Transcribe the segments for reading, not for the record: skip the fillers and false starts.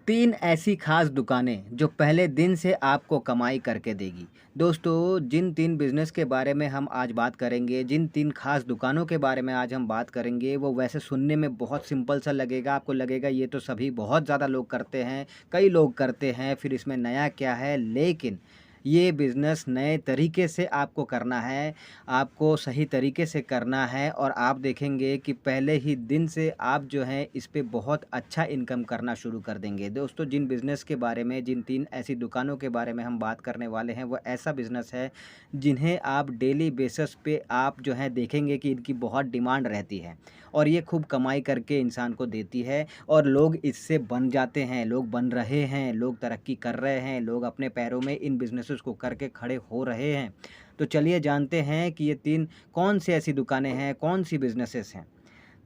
3 ऐसी खास दुकानें जो पहले दिन से आपको कमाई करके देगी। दोस्तों, जिन 3 बिज़नेस के बारे में हम आज बात करेंगे, जिन 3 खास दुकानों के बारे में आज हम बात करेंगे, वो वैसे सुनने में बहुत सिंपल सा लगेगा, आपको लगेगा ये तो सभी बहुत ज़्यादा लोग करते हैं, कई लोग करते हैं, फिर इसमें नया क्या है? लेकिन ये बिज़नेस नए तरीके से आपको करना है, आपको सही तरीके से करना है और आप देखेंगे कि पहले ही दिन से आप जो हैं इस पे बहुत अच्छा इनकम करना शुरू कर देंगे। दोस्तों, जिन बिज़नेस के बारे में, जिन 3 ऐसी दुकानों के बारे में हम बात करने वाले हैं, वो ऐसा बिज़नेस है जिन्हें आप डेली बेसिस पे आप जो है देखेंगे कि इनकी बहुत डिमांड रहती है और ये खूब कमाई करके इंसान को देती है और लोग इससे बन जाते हैं, लोग बन रहे हैं, लोग तरक्की कर रहे हैं, लोग अपने पैरों में इन बिज़नेसेस को करके खड़े हो रहे हैं। तो चलिए जानते हैं कि ये 3 कौन-सी ऐसी दुकानें हैं, कौन-सी बिज़नेसेस हैं,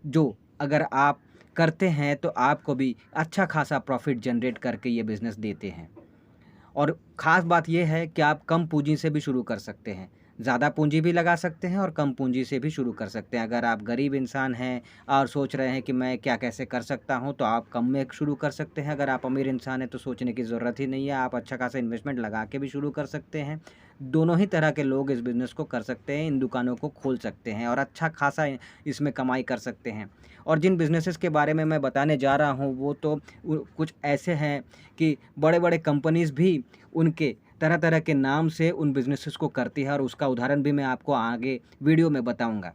जो अगर आप करते हैं तो आपको भी अच्छा खासा प्रॉफ़िट जनरेट करके ये बिज़नेस देते हैं। और ख़ास बात ये है कि आप कम पूँजी से भी शुरू कर सकते हैं। ज़्यादा पूँजी भी लगा सकते हैं और कम पूँजी से भी शुरू कर सकते हैं। अगर आप गरीब इंसान हैं और सोच रहे हैं कि मैं क्या कैसे कर सकता हूँ, तो आप कम में शुरू कर सकते हैं। अगर आप अमीर इंसान हैं, तो सोचने की ज़रूरत ही नहीं है, आप अच्छा खासा इन्वेस्टमेंट लगा के भी शुरू कर सकते हैं। दोनों ही तरह के लोग इस बिज़नेस को कर सकते हैं, इन दुकानों को खोल सकते हैं और अच्छा खासा इसमें कमाई कर सकते हैं। और जिन बिज़नेसेस के बारे में मैं बताने जा रहा हूँ, वो तो कुछ ऐसे हैं कि बड़े-बड़े कंपनीज़ भी उनके तरह-तरह के नाम से उन बिज़नेसेस को करती है और उसका उदाहरण भी मैं आपको आगे वीडियो में बताऊँगा।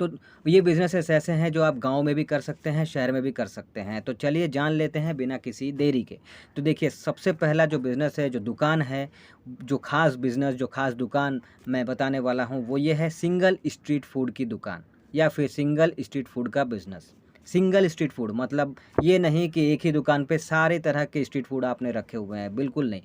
तो ये बिज़नेसेस ऐसे हैं जो आप गाँव में भी कर सकते हैं, शहर में भी कर सकते हैं। तो चलिए जान लेते हैं बिना किसी देरी के। तो देखिए, सबसे पहला जो बिज़नेस है, जो दुकान है, जो ख़ास बिज़नेस, जो ख़ास दुकान मैं बताने वाला हूँ, वो ये है सिंगल स्ट्रीट फूड की दुकान या फिर सिंगल स्ट्रीट फूड का बिज़नेस। सिंगल स्ट्रीट फूड मतलब ये नहीं कि एक ही दुकान पे सारे तरह के स्ट्रीट फूड आपने रखे हुए हैं, बिल्कुल नहीं।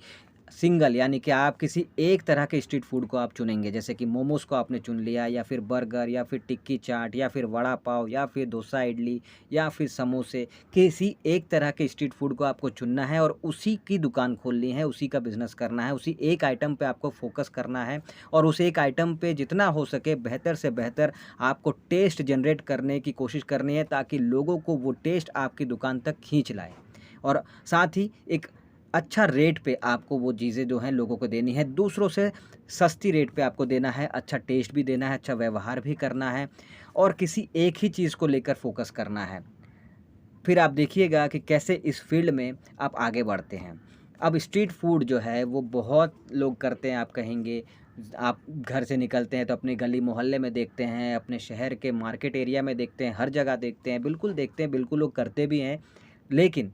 सिंगल यानी कि आप किसी एक तरह के स्ट्रीट फूड को आप चुनेंगे, जैसे कि मोमोज़ को आपने चुन लिया या फिर बर्गर या फिर टिक्की चाट या फिर वड़ा पाव या फिर डोसा इडली या फिर समोसे। किसी एक तरह के स्ट्रीट फूड को आपको चुनना है और उसी की दुकान खोलनी है, उसी का बिज़नेस करना है, उसी एक आइटम पे आपको फ़ोकस करना है और उस एक आइटम पे जितना हो सके बेहतर से बेहतर आपको टेस्ट जनरेट करने की कोशिश करनी है, ताकि लोगों को वो टेस्ट आपकी दुकान तक खींच लाए। और साथ ही एक अच्छा रेट पे आपको वो चीज़ें जो हैं लोगों को देनी है, दूसरों से सस्ती रेट पे आपको देना है, अच्छा टेस्ट भी देना है, अच्छा व्यवहार भी करना है और किसी एक ही चीज़ को लेकर फ़ोकस करना है। फिर आप देखिएगा कि कैसे इस फ़ील्ड में आप आगे बढ़ते हैं। अब स्ट्रीट फूड जो है वो बहुत लोग करते हैं, आप कहेंगे। आप घर से निकलते हैं तो अपनी गली मोहल्ले में देखते हैं, अपने शहर के मार्केट एरिया में देखते हैं, हर जगह देखते हैं, बिल्कुल देखते हैं, बिल्कुल लोग करते भी हैं। लेकिन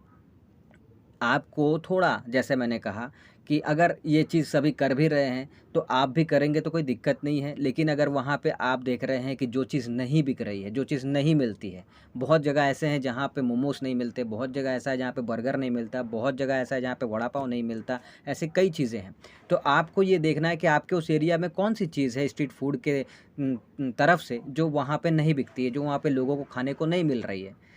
आपको थोड़ा, जैसे मैंने कहा कि अगर ये चीज़ सभी कर भी रहे हैं, तो आप भी करेंगे तो कोई दिक्कत नहीं है। लेकिन अगर वहाँ पे आप देख रहे हैं कि जो चीज़ नहीं बिक रही है, जो चीज़ नहीं मिलती है, बहुत जगह ऐसे हैं जहाँ पे मोमोज़ नहीं मिलते, बहुत जगह ऐसा है जहाँ पे बर्गर नहीं मिलता, बहुत जगह ऐसा है जहाँ पे वड़ा पाव नहीं मिलता, ऐसे कई चीज़ें हैं। तो आपको ये देखना है कि आपके उस एरिया में कौन-सी चीज़ है स्ट्रीट फूड के तरफ से जो वहाँ पे नहीं बिकती है, जो वहाँ पे लोगों को खाने को नहीं मिल रही है।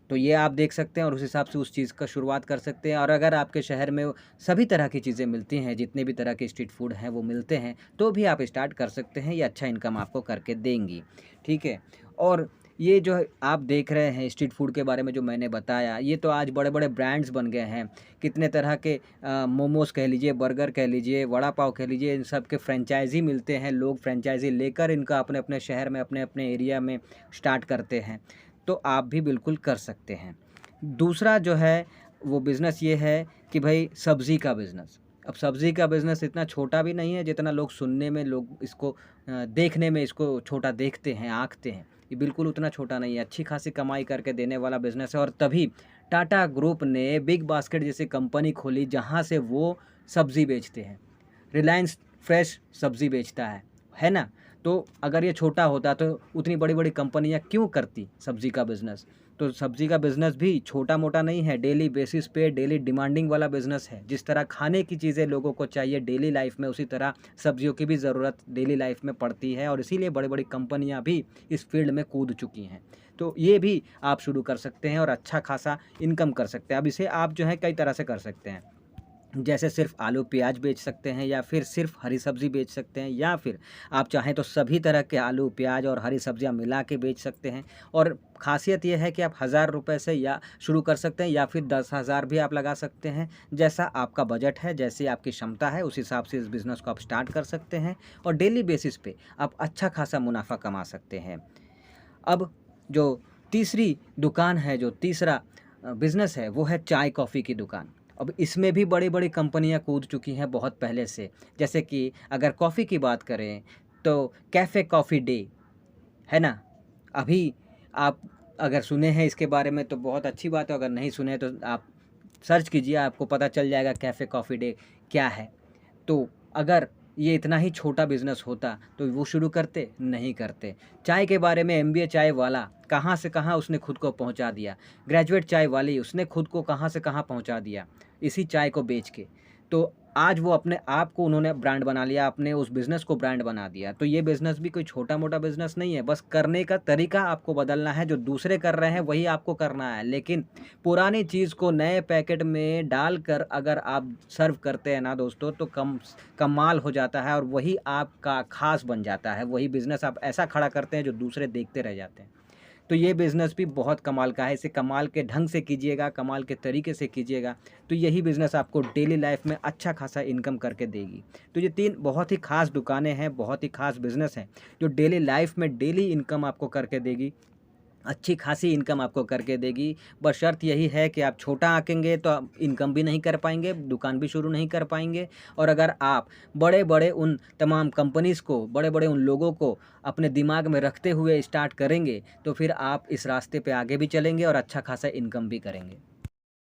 तो ये आप देख सकते हैं और उस हिसाब से उस चीज़ का शुरुआत कर सकते हैं। और अगर आपके शहर में सभी तरह की चीज़ें मिलती हैं, जितने भी तरह के स्ट्रीट फूड हैं वो मिलते हैं, तो भी आप स्टार्ट कर सकते हैं, ये अच्छा इनकम आपको करके देंगी, ठीक है? और ये जो है आप देख रहे हैं स्ट्रीट फूड के बारे में जो मैंने बताया, ये तो आज बड़े-बड़े ब्रांड्स बन गए हैं। कितने तरह के मोमोज़ कह लीजिए, बर्गर कह लीजिए, वड़ा पाव कह लीजिए, इन सब के फ्रेंचाइज़ी मिलते हैं। लोग फ्रेंचाइज़ी लेकर इनका अपने-अपने शहर में, अपने-अपने एरिया में स्टार्ट करते हैं। तो आप भी बिल्कुल कर सकते हैं। दूसरा जो है वो बिज़नेस ये है कि भई सब्ज़ी का बिज़नेस। अब सब्ज़ी का बिज़नेस इतना छोटा भी नहीं है जितना लोग सुनने में, लोग इसको देखने में इसको छोटा देखते हैं, आँकते हैं। ये बिल्कुल उतना छोटा नहीं है, अच्छी खासी कमाई करके देने वाला बिज़नेस है और तभी टाटा ग्रुप ने बिग बास्केट जैसी कंपनी खोली जहाँ से वो सब्ज़ी बेचते हैं। रिलायंस फ्रेश सब्ज़ी बेचता है ना? तो अगर ये छोटा होता तो उतनी बड़ी-बड़ी कंपनियाँ क्यों करती सब्ज़ी का बिज़नेस? तो सब्ज़ी का बिज़नेस भी छोटा-मोटा नहीं है, डेली बेसिस पे डेली डिमांडिंग वाला बिज़नेस है। जिस तरह खाने की चीज़ें लोगों को चाहिए डेली लाइफ़ में, उसी तरह सब्ज़ियों की भी ज़रूरत डेली लाइफ़ में पड़ती है और इसीलिए बड़ी-बड़ी कंपनियाँ भी इस फ़ील्ड में कूद चुकी हैं। तो ये भी आप शुरू कर सकते हैं और अच्छा खासा इनकम कर सकते हैं। अब इसे आप जो है कई तरह से कर सकते हैं। जैसे सिर्फ़ आलू प्याज बेच सकते हैं या फिर सिर्फ़ हरी सब्ज़ी बेच सकते हैं या फिर आप चाहें तो सभी तरह के आलू, प्याज और हरी सब्जियाँ मिला के बेच सकते हैं। और ख़ासियत ये है कि आप ₹1000 से या शुरू कर सकते हैं या फिर 10,000 भी आप लगा सकते हैं। जैसा आपका बजट है, जैसी आपकी क्षमता है, उस हिसाब से इस बिज़नेस को आप स्टार्ट कर सकते हैं और डेली बेसिस पे आप अच्छा खासा मुनाफ़ा कमा सकते हैं। अब जो तीसरी दुकान है, जो तीसरा बिज़नेस है, वो है चाय-कॉफ़ी की दुकान। अब इसमें भी बड़ी-बड़ी कंपनियाँ कूद चुकी हैं बहुत पहले से। जैसे कि अगर कॉफ़ी की बात करें, तो कैफ़े कॉफ़ी डे, है ना? अभी आप अगर सुने हैं इसके बारे में तो बहुत अच्छी बात है, अगर नहीं सुने हैं तो आप सर्च कीजिए, आपको पता चल जाएगा कैफ़े कॉफ़ी डे क्या है। तो अगर ये इतना ही छोटा बिज़नेस होता तो वो शुरू करते? नहीं करते। चाय के बारे में एमबीए चाय वाला कहाँ से कहाँ उसने खुद को पहुँचा दिया। ग्रेजुएट चाय वाली उसने खुद को कहाँ से कहाँ पहुँचा दिया, इसी चाय को बेच के। तो आज वो अपने आप को उन्होंने ब्रांड बना लिया, अपने उस बिज़नेस को ब्रांड बना दिया। तो ये बिज़नेस भी कोई छोटा-मोटा बिज़नेस नहीं है, बस करने का तरीका आपको बदलना है, जो दूसरे कर रहे हैं वही आपको करना है। लेकिन पुरानी चीज़ को नए पैकेट में डालकर अगर आप सर्व करते हैं ना दोस्तों, तो कमाल हो जाता है और वही आपका ख़ास बन जाता है। वही बिज़नेस आप ऐसा खड़ा करते हैं जो दूसरे देखते रह जाते हैं। तो ये बिज़नेस भी बहुत कमाल का है, इसे कमाल के ढंग से कीजिएगा, कमाल के तरीके से कीजिएगा, तो यही बिज़नेस आपको डेली लाइफ़ में अच्छा खासा इनकम करके देगी। तो ये 3 बहुत ही ख़ास दुकानें हैं, बहुत ही ख़ास बिज़नेस हैं, जो डेली लाइफ़ में डेली इनकम आपको करके देगी। अच्छी खासी इनकम आपको करके देगी। बशर्त यही है कि आप छोटा आँकेंगे तो आप इनकम भी नहीं कर पाएँगे, दुकान भी शुरू नहीं कर पाएँगे। और अगर आप बड़े-बड़े उन तमाम कंपनीज़ को, बड़े-बड़े उन लोगों को अपने दिमाग में रखते हुए स्टार्ट करेंगे, तो फिर आप इस रास्ते पे आगे भी चलेंगे और अच्छा खासा इनकम भी करेंगे।